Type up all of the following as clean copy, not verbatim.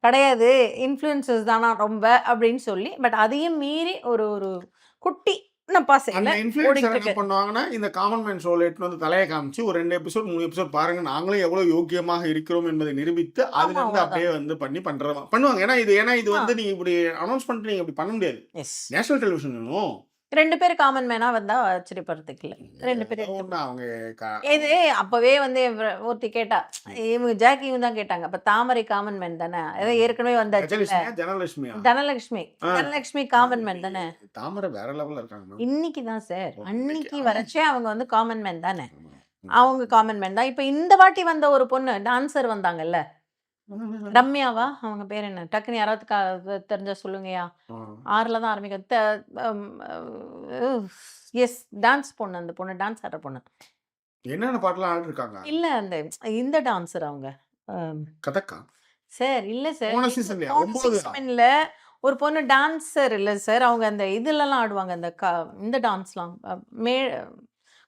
கிடையாது, இன்ஃப்ளூயன்சர்ஸ் தானா ரொம்ப அப்படின்னு சொல்லி, பட் அதையும் மீறி ஒரு ஒரு குட்டி நப்பாசையில அந்த இன்ஃப்ளூயன்சர் ஓடிட்டு என்ன இருக்கு. பண்ணுவாங்கன்னா, இந்த காமன் மேன் ஷோல எடுத்துட்டு வந்து தலைய காமிச்சு ஒரு 2 எபிசோட் 3 எபிசோட் பாருங்க. நாங்களும் எவ்வளவு யோக்கியமாக இருக்கிறோம் என்பதை நிரூபித்து, ஆமா, அதிலிருந்து அப்படியே அவ்வளவுதான். வந்து பண்ணுவாங்க. ஏன்னா இது ஆ, வந்து நீங்க இப்படி அனௌன்ஸ் பண்ணிட்டு நீங்க இப்படி பண்ண முடியாது. எஸ். நேஷனல் டெலிவிஷன் வேணும். 2 பேர் காமன் மேனா வந்தா ஆச்சரியப்படுறதுக்கு இல்ல. 2 பேர் ஏதோ ஒண்ணு எடுத்து அவங்க க இது அப்பவே வந்து ஒருத்தி கேட்டா, இவங்க ஜாக்கியும் தான் கேட்டாங்க. அப்ப தாமரை காமன் மேன் தானே. ஏதோ ஏற்கனவே வந்தாச்சுல்ல. கஜலட்சுமியா, ஜனலட்சுமியா? தனலட்சுமி. தனலட்சுமி காமன் மேன் தானே. தாமரை வேற லெவல்ல இருக்காங்க மேம். இன்னைக்கு தான் சார். ஓ, இன்னைக்கு. அன்னைக்கு வரச்சே அவங்க வந்து காமன் மேன் தானே. ஆமா. அவங்க காமன் மேன் தான். இப்ப இந்த வாட்டி வந்த ஒரு பொண்ணு டான்சர் வந்தாங்கல்ல. ரம்யாவா? அவங்க பேர் என்ன? டக்குன்னு யாராவது தெரிஞ்சா சொல்லுங்கயா. ஆர்ல தான் ஆரம்பிக்கும். எஸ் டான்ஸ் பொண்ணு அந்த பொண்ணு. டான்ஸ் ஆடுற பொண்ணு. என்னென்ன பாட்டுலாம் ஆடிருக்காங்க? இல்ல அந்த இந்த டான்சர் அவங்க. கதக்கா? சார் இல்ல சார். போன சீசன்லயா? போன 9 சீசன்ல ஒரு பொண்ணு டான்சர் இல்ல சார். அவங்க அந்த இதுலலாம் ஆடுவாங்க. அந்த இந்த டான்ஸ்லாம். மே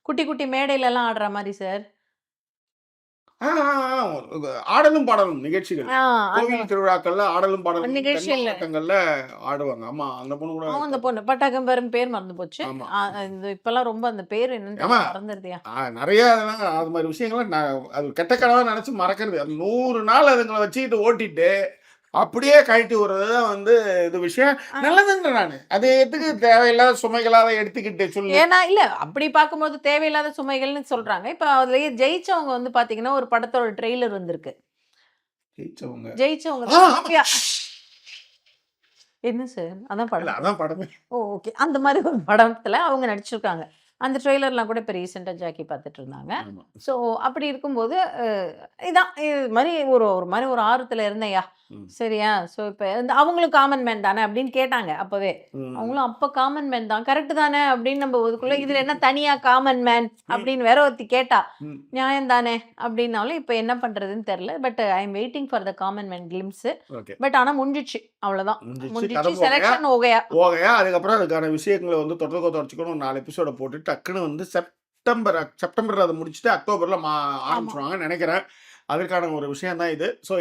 குட்டி குட்டி மேடையிலலாம் ஆடுற மாரி சார். ஆடலும் பாடலும் நிகழ்ச்சிகள். அந்த கோவில் திருவிழாக்கள்ல ஆடலும் பாடலும் நிகழ்ச்சியில தென்னகங்கள்ல ஆடுவாங்க. ஆமா, அந்த பொண்ணு கூட. அந்த பொண்ணு. பட்டாக்கம்பரும் பேர் மறந்து போச்சு. ஆமா. இந்த இப்பலாம் ரொம்ப அந்த பேர் என்னன்னு ஆமா. மறந்துருதியா? நெறைய அது மாரி விஷயங்கள அது கெட்ட கனவா நெனச்சு மறக்கிறது. அது 100 நாள் அதுங்கள வச்சுக்கிட்டு ஓட்டிட்டு, அப்படியே கழட்டி விடுறது தான் வந்து இது விஷயம். நல்லதுன்றேன் நானு. அது எதுக்கு தேவையில்லாத சுமைகளா அத எடுத்துக்கிட்டு சொல்லு. ஏன்னா இல்ல அப்படி பார்க்கும்போது தேவையில்லாத சுமைகள்னு சொல்றாங்க. இப்ப அதுலயே ஜெயிச்சவங்க வந்து பாத்தீங்கன்னா, ஒரு படத்தோட ட்ரெய்லர் வந்திருக்கு. ஜெயிச்சவங்க ஆமா. திவ்யா. என்ன சார்? அதான் இல்ல, படம். அதான் படமே. ஓகே. அந்த மாரி ஒரு படத்துல அவங்க நடிச்சிருக்காங்க. அந்த ட்ரெய்லர்லாம் கூட இப்ப ரீசென்ட்டா ஜாக்கி பார்த்துட்டு இருந்தாங்க. ஆமா. ஸோ அப்படி இருக்கும்போது இதான் இது மாரி ஒரு மாரி ஒரு ஆர்வத்துல இருந்தேன்யா. சரியா? ஸோ இப்ப அவங்களும் காமன் மேன் தானே அப்படின்னு கேட்டாங்க அப்பவே. அவங்களும் அப்ப காமன் மேன் தான். கரெக்ட் தானே அப்படின்னு நம்ம ஒதுக்குள்ள இதுல என்ன தனியா காமன் மேன் அப்படின்னு வேற ஒருத்தி கேட்டா. நியாயம் தானே அப்படின்னாலும் இப்ப என்ன பண்றதுன்னு தெரியல. But I am waiting for the common man glimpse. But ஆனா முடிஞ்சிச்சு. அவ்வளவுதான். முடிஞ்சிச்சு. செலக்ஷன் ஓகையா. அதுக்கப்புறம் அதுக்கான விஷயங்களை வந்து தொடர்ச்சிக்கணும். ஒரு 4 எபிசோட போட்டு டக்குன்னு வந்து செப்டம்பர்ல அதை முடிச்சுட்டு அக்டோபர்ல ஆரம்பிச்சுருவாங்க நினைக்கிறேன். அதற்கான ஒரு விஷயம் தான் இது. ஸோ